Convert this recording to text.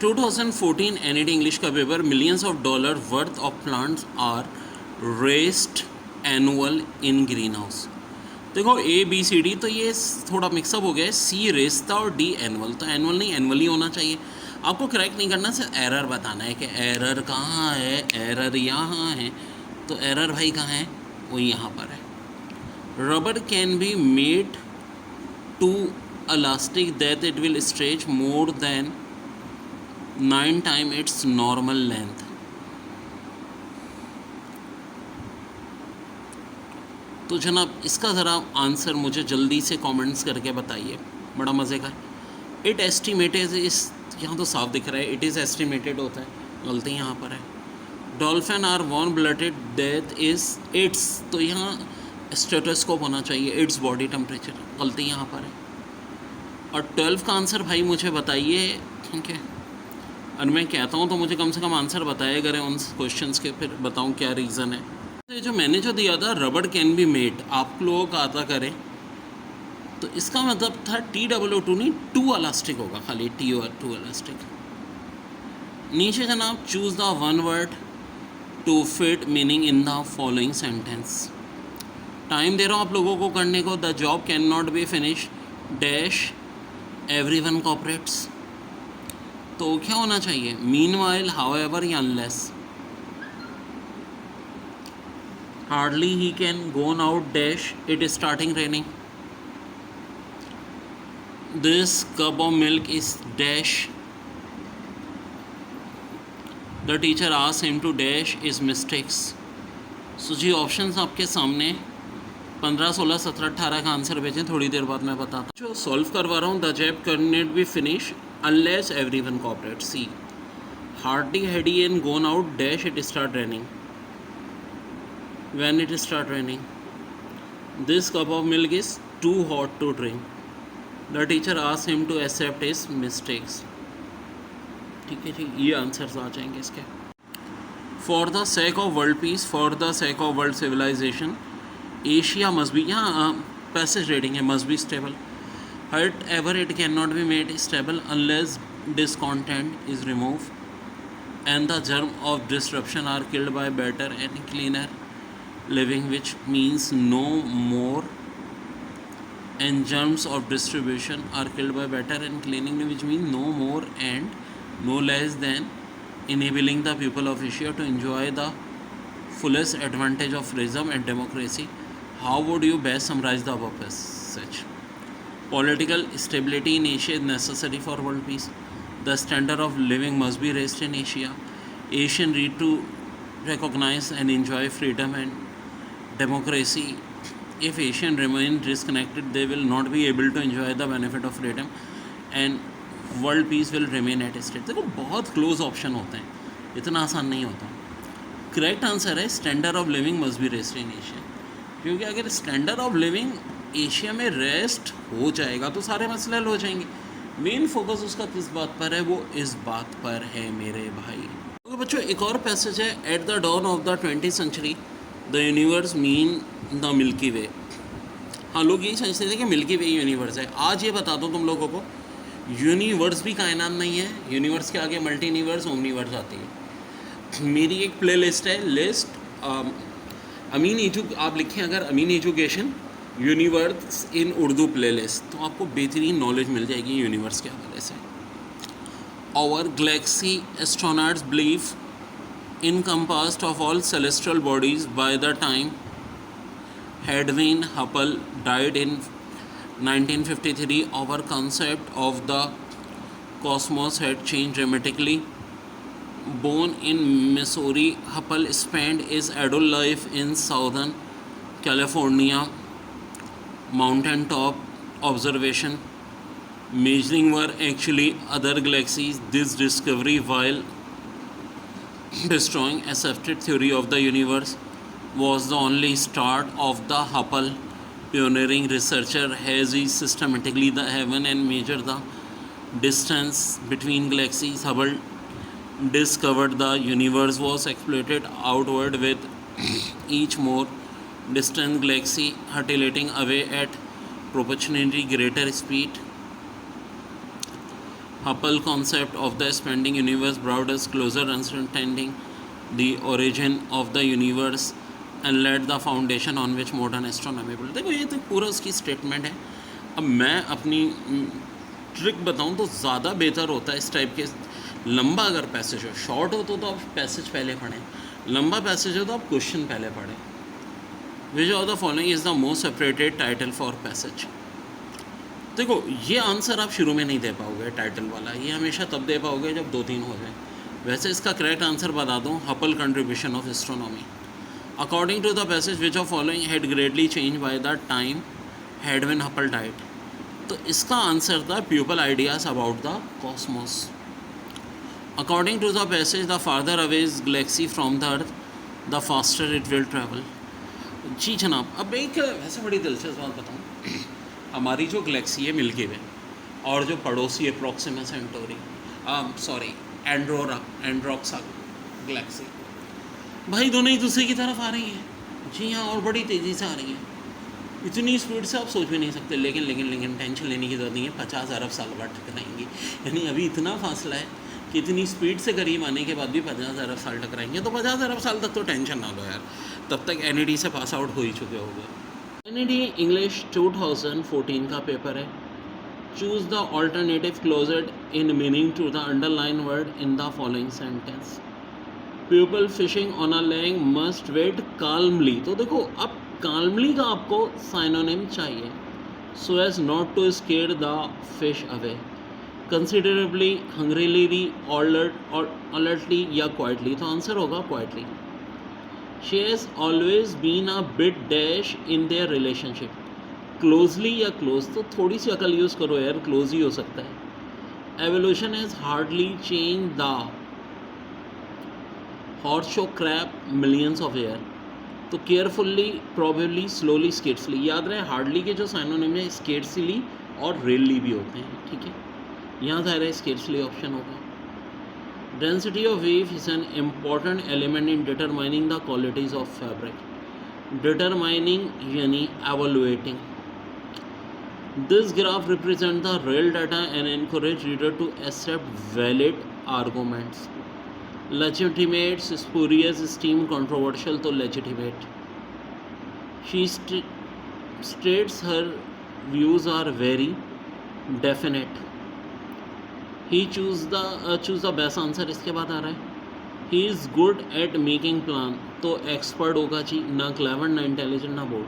2014 NET English का paper, millions of dollar worth of plants are raised annual in green house. देखो A B C D तो ये थोड़ा mix up हो गया है, सी रेस्ता और डी एनुअल, तो एनुअल नहीं एनुअली होना चाहिए। आपको करेक्ट नहीं करना, सिर्फ एरर बताना है कि एरर कहाँ है, एरर यहाँ है, तो एरर भाई कहाँ है, वो यहाँ पर है। Rubber can be made to elastic that it will stretch more than 9 times its normal length। तो जनाब इसका ज़रा आंसर मुझे जल्दी से कमेंट्स करके बताइए, बड़ा मज़े का है। इट एस्टिमेटेड, इस यहाँ तो साफ दिख रहा है इट इज़ एस्टिमेटेड होता है, गलती यहाँ पर है। Dolphin are warm blooded, death is its, तो यहाँ स्टेटोस्कोप होना चाहिए, इट्स बॉडी टेम्परेचर, गलती यहाँ पर है। और 12 का आंसर भाई मुझे बताइए, ठीक है, और मैं कहता हूँ तो मुझे कम से कम आंसर बताया करें उन क्वेश्चंस के, फिर बताऊँ क्या रीज़न है। तो जो मैंने जो दिया था रबड़ कैन बी मेड, आप लोगों का आता करें, तो इसका मतलब था TOO2 नहीं, टू इलास्टिक होगा, खाली टू इलास्टिक। नीचे जनाब choose the one word to fit meaning in the following sentence. Time दे रहा हूँ आप लोगों को करने को। The job can not be finish dash everyone cooperates, तो क्या होना चाहिए, मीनवाइल, हाउएवर या unless. Hardly he can gone out dash it is starting raining. This cup of milk is dash the teacher asked him to dash is mistakes. So जी options आपके सामने, 15, 16, 17, 18 का answer भेजें, थोड़ी देर बाद मैं बताता हूँ। जो सॉल्व करवा रहा हूँ, the job can not be finish unless everyone cooperate. She hardly had he an gone out dash it start raining, when it start raining। this cup of milk is too hot to drink। the teacher asked him to accept his mistakes। ठीक है जी, ये answers आ जाएंगे इसके। for the sake of world peace, for the sake of world civilization, Asia must be, यहाँ passage rating है, must be stable। however it cannot be made stable unless discontent is removed and the germ of disruption are killed by better and cleaner living, which means no more, and germs of distribution are killed by better and cleaning, which means no more and no less than enabling the people of Asia to enjoy the fullest advantage of freedom and democracy। How would you best summarize the above passage? Political stability in Asia is necessary for world peace। the standard of living must be raised in Asia। Asian need to recognize and enjoy freedom and democracy। if Asian remain disconnected they will not be able to enjoy the benefit of freedom and world peace will remain at stake। देखो बहुत close option होते हैं, इतना आसान नहीं होता। Correct answer है standard of living must be rest in Asia, क्योंकि अगर स्टैंडर्ड ऑफ लिविंग एशिया में रेस्ट हो जाएगा तो सारे मसले हल हो जाएंगे। मेन फोकस उसका किस बात पर है, वो इस बात पर है मेरे भाई। तो बच्चों एक और पैसेज है, at the dawn of the 20th century the universe mean the milky way. हाँ, लोग यही समझते थे कि मिल्की वे यूनिवर्स है। आज ये बता दो तुम लोगों को, यूनिवर्स भी कायनात नहीं है, यूनिवर्स के आगे मल्टी यूनिवर्स, ओमनिवर्स आती है। मेरी एक प्ले लिस्ट है, लिस्ट अमीन आप लिखें अगर Amin education universe in Urdu playlist, तो आपको बेहतरीन नॉलेज मिल जाएगी यूनिवर्स के हवाले से। Our galaxy astronauts believe encompassed of all celestial bodies by the time Edwin Hubble died in 1953, our concept of the cosmos had changed dramatically। Born in Missouri, Hubble spent his adult life in southern California mountain top observation measuring were actually other galaxies। This discovery, while destroying accepted theory of the universe, was the only start of the Hubble pioneering researcher has he systematically the heaven and measured the distance between galaxies. Hubble discovered the universe was exploited outward with each more distant galaxy hurtling away at proportionally greater speed, Hubble concept of the expanding universe brought us closer understanding the origin of the universe and laid the foundation on which modern astronomy built. देखो ये तो पूरा उसकी statement है. अब मैं अपनी trick बताऊं तो ज़्यादा बेहतर होता है इस टाइप के. लंबा अगर पैसेज हो, शॉर्ट हो तो आप पैसेज पहले पढ़ें, लंबा पैसेज हो तो आप क्वेश्चन पहले पढ़ें. Which of the following is the most separated title for passage. देखो ये आंसर आप शुरू में नहीं दे पाओगे टाइटल वाला, ये हमेशा तब दे पाओगे जब 2-3 हो जाए. वैसे इसका करेक्ट आंसर बता दूँ, Hubble contribution of astronomy. According to the passage which of following had greatly change by the time had when Hubble died. तो इसका आंसर था people ideas about the cosmos. According to the passage the farther away is galaxy from the earth the faster it will travel. जी जनाब, अब एक वैसे बड़ी दिलचस्प बात बताऊँ. हमारी जो गैलेक्सी है मिल्की वे, और जो पड़ोसी है प्रॉक्सिमा सेंटोरी, एंड्रोक्सा गैलेक्सी, भाई दोनों एक दूसरे की तरफ आ रही हैं. जी हाँ, और बड़ी तेज़ी से आ रही हैं. इतनी स्पीड से आप सोच भी नहीं सकते. लेकिन टेंशन लेने की जरूरत नहीं है, 50 अरब साल बाद टकराएंगी. यानी अभी इतना फासला है कि इतनी स्पीड से करीब आने के बाद भी 50 अरब साल टकराएंगे. तो 50 अरब साल तक तो टेंशन ना लो यार, तब तक NED से पास आउट हो ही चुके होंगे. NED इंग्लिश 2014 का पेपर है. Choose the alternative closed in meaning to the underline word in the following sentence. People fishing on a lake must wait calmly. तो देखो अब काल्मली का आपको साइनोनिम चाहिए. So as not to scare the fish away. Considerably, hungrily, alertly या quietly. तो answer होगा quietly. She has always been a bit dash in their relationship. Closely या क्लोज, तो थोड़ी सी अकल यूज़ करो यार, क्लोज ही हो सकता है. Evolution has hardly change the horseshoe crab millions of year. तो केयरफुल्ली, प्रोबेबली, स्लोली, स्केट्सली. याद रहे हार्डली के जो साइनोनिम है स्केट्सली और रेलली भी होते हैं. ठीक है, यहाँ था रहा स्केट्सली ऑप्शन होगा. Density of weave is an important element in determining the qualities of fabric. Determining यानी evaluating. This graph represent the real data and encourage reader to accept valid arguments. Legitimate, spurious, steam, controversial. तो legitimate. She states her views are very definite. He choose the best. Answer इसके बाद आ रहा है. He is good at making plan. तो expert होगा जी, ना क्लेवर, ना इंटेलिजेंट, ना बोल्ड.